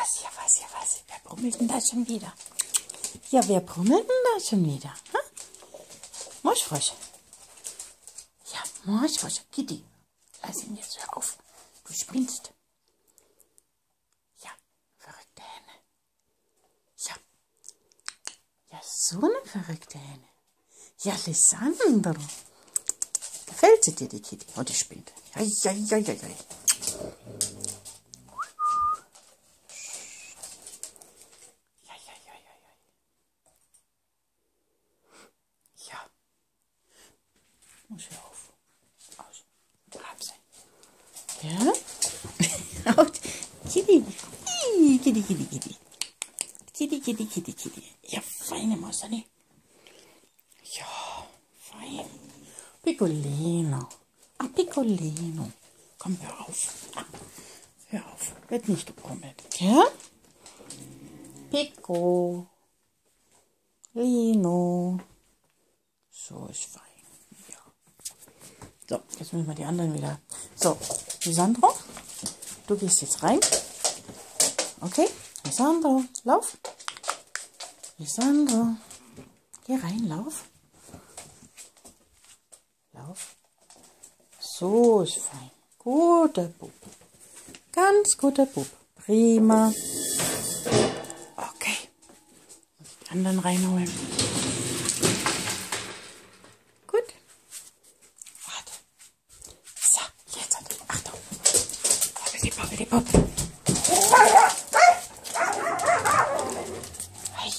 was. Wer brummelt denn da schon wieder? Ja, wer brummelt denn da schon wieder? Ha? Moschfrosch. Ja, Moschfrosch. Kitty, lass ihn jetzt, hör auf. Du spinnst. Ja, verrückte Henne. Ja. Ja, so eine verrückte Henne. Ja, Lissandro. Gefällt sie dir, die Kitty? Oh, die spinnt. Ja. Ja. Muss ich auf. Aus. Hab's. Ja. Out. Kitty. Kitty. Ja, feine Maus, ne? Ja, fein. Piccolino. Ah, Piccolino. Komm, hör auf. Ah, hör auf. Wird nicht gebummelt. Ja? Piccolino. So ist fein. Ja. So, jetzt müssen wir die anderen wieder. So, Lisandro, du gehst jetzt rein. Okay? Lisandro, lauf. Lisandro, geh rein, lauf. Lauf. So ist fein. Guter Bub. Ganz guter Bub. Prima. Okay. Muss ich die anderen reinholen. Gut. Warte. So, jetzt hat er. Achtung. Bobbidi-bobbidi-bob. Ei.